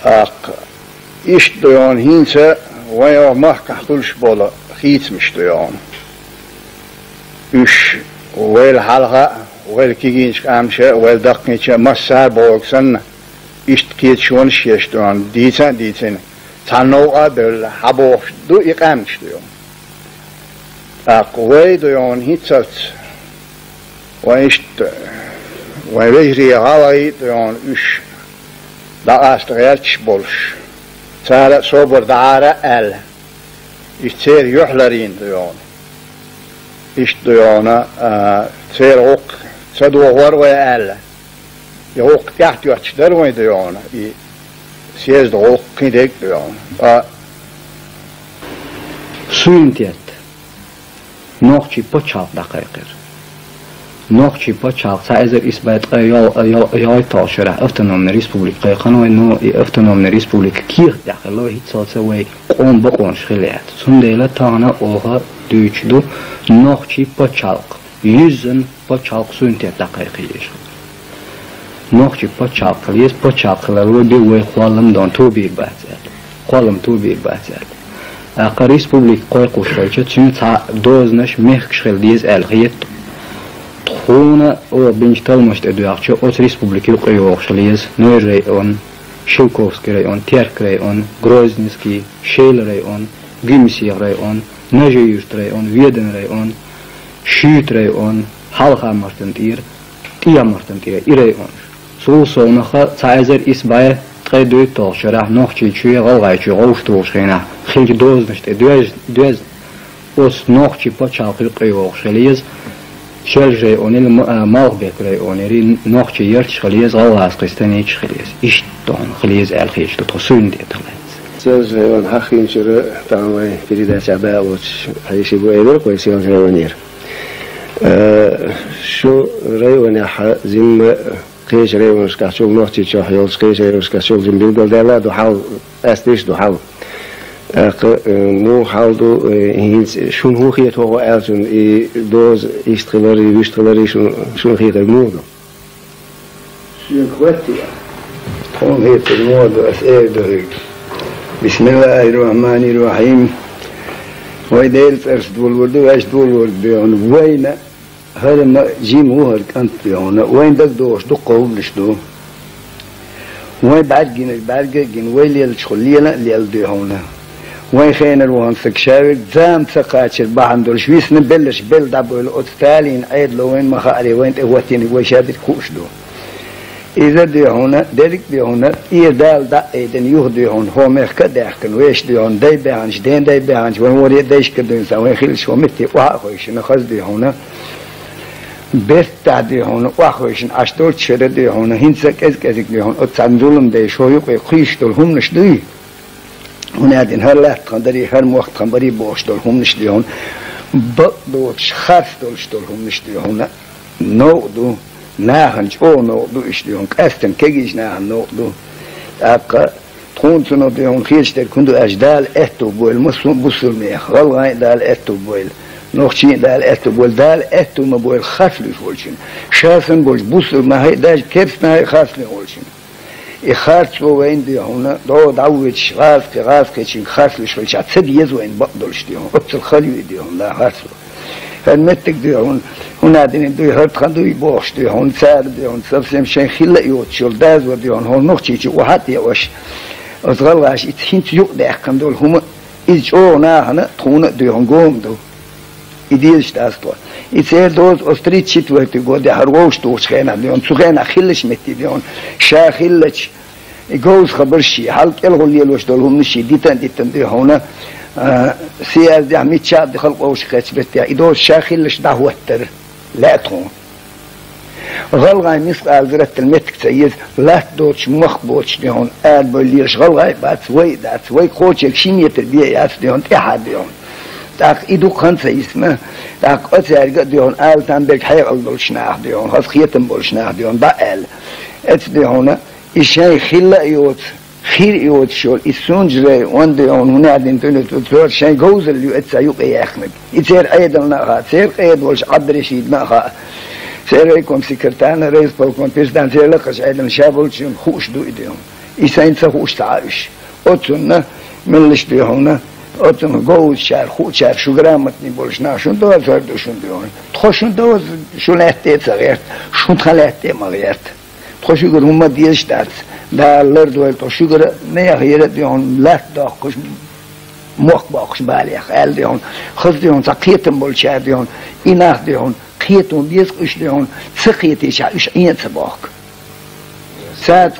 أق إشتيون هينسا ويا محك حلش بولا خيت مشتيون إش ويل حلقة ويل كيجينش أمشى ويل دقنيش مسار بوكسن إشت كيت شون شيشتيون ديتين تنوع دل حبوش دو إقامش ديون أق ويديون هيتسات وإشت ويجري غاوي ديون إش دا أستغيرش بولش تارا صبر دعارة أل يصير يحلرين ديون إيش ديونا تصير غوق تدو غور ويا أل يغوق تحت يحتشدر وين ديونا سيز غوق كيدك ديونا سوينتيت نوخشي بوتشال دقيقر نوخشي بوتشال سايزر إسبات ياي تاشرة أفتنومن ريسبوبليك قانون إنه أفتنومن ريسبوبليك كير داخله هيت سالسوي قوم بقونش خليات سنديلا تانا أوها دوچدو نوخشي بوتشال يزن بوتشال سوينتيت دقيقيش نوخشي بوتشال ليس بوتشال لو دي وي خوالم دون تو بير باتزال خوالم تو بير باتزال ريسبوبليك قوي قوشريتش تشين تا دوزنش ميخ شخل ديز الغيت خونا او بنجتال مشت ادوارچو اوت ريسبوبليكي قيوخشليز نوير ريون شيلكوفسكي ريون تيرك ريون غروزنسكي شيل ريون گيمسي ريون نجيوشت ريون ويدن ريون شيت ريون حلقه مرتنتير تيا مرتنتير ريون سو سونخه تايزر اسباي قيدوي توشرا نوخشي چوي غلغايچو غوشتوشخينا خيج دوزنشت دوز اوس نوخشي پاچاقي قيوخشليز شلجي اونيل ماغ بكري اونيري نوخشي يرتش خليز غلاس قستاني خليز اشتون خليز الخيش تطسون دي تخلص شلجي اون حخين شر تاوي فريدا شعباء وش حيشي بويبر كويسيون جاونير شو ريوني زم قيش ريونش كاشول نوخشي تشوح يولش قيش ريونش كاشول زم بيلقل دالا دو حاول استيش دو حاول مو حالدو هينز شون هو خيت هو ألزم دوز يشتغلري ويشتغلري شون خيت الموضة شون خواتي هون هيت الموضة أسئلة بسم الله الرحمن الرحيم ويدير فرس دول وردو ايش دول ورد بيون وين هذا ما جيم هو كانت بيون وين دك دوش دو قوبلش دو وين بعد جين ويلي الشغلية اللي يلدي هنا وين خينا الوهن سكشاوي زام سقاتش البحن دول شويس نبلش بلد ابو الاوتستالين عيد لو وين ما خالي وين تقوتيني وشادت كوش دو إذا دي هنا ديرك دي هنا دال دا ايدن يوه دي هون هو ميخ كداخكن ويش دي هون داي بيهانش دين داي بيهانش وين وريد دايش كدو انسان وين خيلش ومتي واخويش نخز دي هنا بيرتا دي هون واخويش اشتول تشري دي هون هنسك ازكازك دي هون اتسانزولم دي شويق ويقيش دول هم نش دي هنا دين هر لحت قندري هر موقت قنبري بوش دول هم نش دي هون بقدوش خاص دولش دول هم نش دي هون نوقدو ناهنج او نوقدو اش دي هون قاستن كيجيش ناهن نوقدو اقا تخون سنو دي هون خيش دي كندو اجدال اتو بويل مسلم بسل ميخ غلغاين دال اتو بويل نوخشين دال اتو بول دال اتو ما بول خاصلي فولشين شاسن بولش بوسل ما هي داج كيف ما هي خاصلي فولشين اخارت وين دي هنا دو داويتش غاز كيتشين خاصلي فولش تصدي يزوين بقدرش دي هون ابصل خليوي دي هون لا خاصلي فالمتك دي هنا دين دي هرت خندو يبوش دي هون سار دي هون سبسم شين خلا يوتشول داز ودي هون نوخشي وحات يوش أصغرش يتحنت يقدح كندول هم إجونا هنا تكون دي هون قوم دو إديلش تاستوا يصير دوز أستريت شيت وقت يقول ده هروش توش خينا ديون سخينا خلش متي ديون شا خلش يجوز خبر شيء حال كل اللي لوش دولهم نشي ديتن دي هنا سياز دي عميت شاب دي خلق وش خاتش بتاع يدوز شا خلش ده وتر لا تكون غلغاي مسقال زرت المتك تسيز لا تدوش مخبوش دي هون قال بوليش غلغاي بعد سوي خوش الشيمية تربية ياس دي هون تحد دي هون تاك إدو خمسة اسمه تاك أتسارق ديون آل تنبرك حيق البولشناح ديون خاص خيتم بولشناح ديون بقال أتس ديون إشاي خلا يوت خير يوت شول إسون جري وان ديون هنا عدين تنو تطور شاي جوز اللي أتسايق يخنق يتسير أيضا ناخا تسير قيد ولش عبد رشيد ناخا سير يكون سكرتان رئيس بولكون بيستان سير لقش أيضا شابولشون خوش دو إديون إسان سخوش تعايش أتنا من لش ديهونا أتنا جوز شار خو شار شو جرامتني بولش ناشون دوز هردو شون ديهون تخشون دوز شو لهته تغيرت شون خلهته مغيرت تخشو جر هم ديش دات دا لرد ويل تخشو جر نيا غيرت ديهون لا داخش موق باخش بالي خال ديهون خذ ديهون سقيتم بولشار ديهون إناخ ديهون قيتون ديس قش ديهون سقيتي شا إيش إين سباق ساعد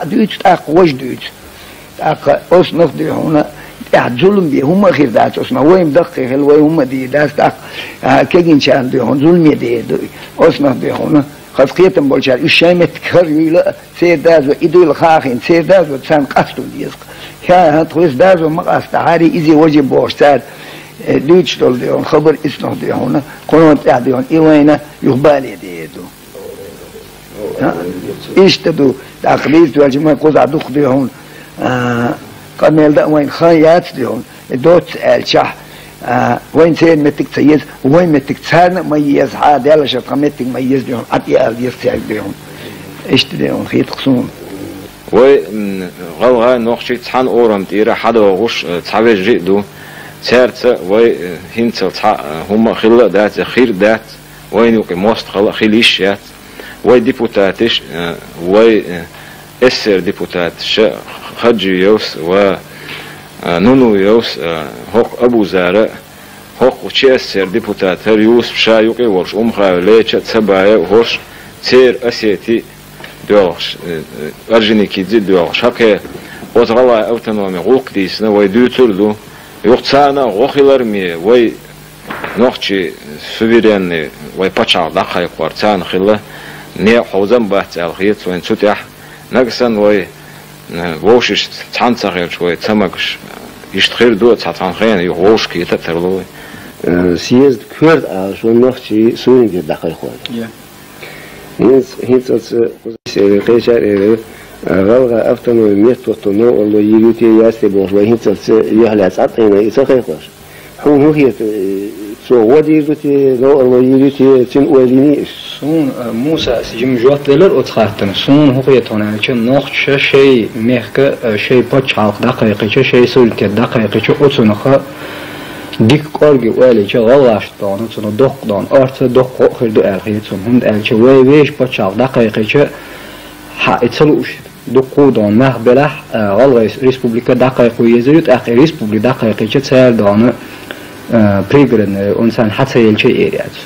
دوت أق وجدوت أق أصنف ديهون ظلم بيه هم غير دات أصنع وين دقيق الوي هم دي داس أق كجين شان ديهون ظلم يدي أصنف ديهون خذ قيتم بولشار إيش شيء متكرر يلا سير داز وإدو الخاخين سير داز وتسان قصدو ديسق كان هتخلص داز ومقصد عاري إذا وجب بوشتار دوتش دول ديهون خبر إصنف ديهون قنوات ديهون إيوينا يخبالي ديدو اشتدوا تقليد والجماعة قوضع دوخ ديهون قد ميلدا وين خايات ديهون دوت الشح وين سيد متك تسيز وين متك تسارنا ميز حاد يلا شرط متك ميز ديهون عطي آل يستيق ديهون اشت ديهون خيط قصون وي غلغا نوخشي تحان أورم تيرا حدا وغش تحاويج ريدو سارت وي هنتل هم خلا دات خير دات وين يوكي موست خلا خليش يات وي ديبوتاتش وي اسر ديبوتات خجي يوس و نونو يوس هوق ابو زارع هوق وشي اسر ديبوتات هريوس شايوكي ورش خاو ليش تسبايا وش تير اسيتي دوغش ارجيني كيدزي دوغش هكا وتغلا اوتونومي غوق ديسنا وي دوتردو يوقتانا غوخيلر مي وي نوخشي سوفيرين وي باتشار داخاي قوارتان خيلا نيا حوزن بحث الخيط وين سوتيح نقصن وي ووشش تانسا غير شوي تماكش يشتخير دو تاتان خيان يغوش كي تترلوي سيز كورد شو نوخشي سورين دي داخاي خوان هينس قيشار غلغا افتنو ميتوتنو والله يلوتي ياستي بوش وهينس يهلاس عطينا يسخي خوش هو هي سو ودي يلوتي لو الله يلوتي تن وليني سون موسى سجم جوات لر أتخاتن سون هو يتونع كن نخش شيء مهك شيء بتشعق دقيقة شيء سولت دقيقة أتصنخ ديك قارج ولی چه غلاش دانه چون دق دان آرت دق خرد ارخی چون هند الچه ویش بچه دقیقه چه حایتلوش دق دان نه بله غلغیس ریسپوبلیکا دقیقه یزیت آخر ریسپوبلیک دقیقه چه سر دانه پریگرن انسان حتی الچه ایریات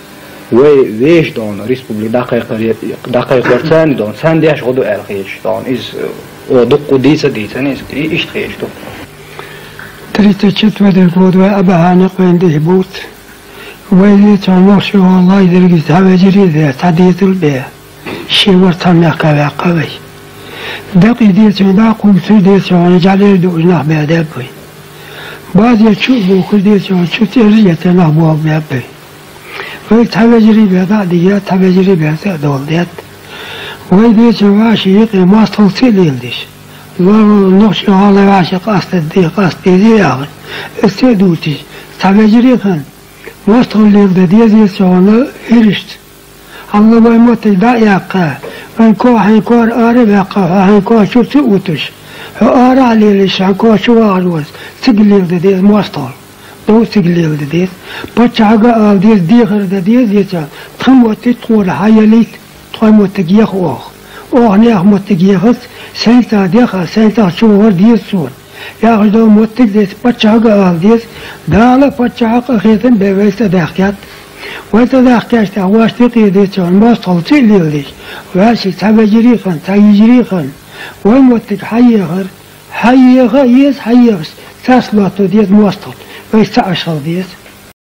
ویش دان ریسپوبلیک دقیقه ورتن دان سن دیش خود ارخیش دان از دق دیس نیست ایش خیش تو تريت تشت ودر بود و أبها نقين ده بوت ويلي تنوش والله يدرج تابع جريدة تعديت البيع شيء ورثم يقوى قوي دقي ديت باقو تديت وانا جعل دو جناح بيدابي بعض يشوف وكل ديت شو تريت أنا بواب بيدابي ويل تابع جريدة بعديات تابع جريدة دول ديت ويديت واشي ما استوصل يلدش نقش على عاشق قصد دي يعني استدوتي تبجري خان وصل لي دي سونا هرشت الله ما يموت دايقه ان كو حين كور ارب يقه حين كو شو تؤتش ارى علي ليش كو شو عروس تقلي دي موصل دو تقلي دي بتشاغا دي غير دي تموت تقول حياليت تموت تجيخ أغنية متجيخس سنتا ديخا سنتا شوهر ديس سون ياخدو متجيس بتشاقا ديس دالا بتشاقا خيثن بيويس داخيات ويتداخياش تهواش تقي ديسون ما صلتي ليليش واشي تبجريخن تيجريخن ويمتج حيغر يس حيغس تسلطو ديس موسطل ويستعشل ديس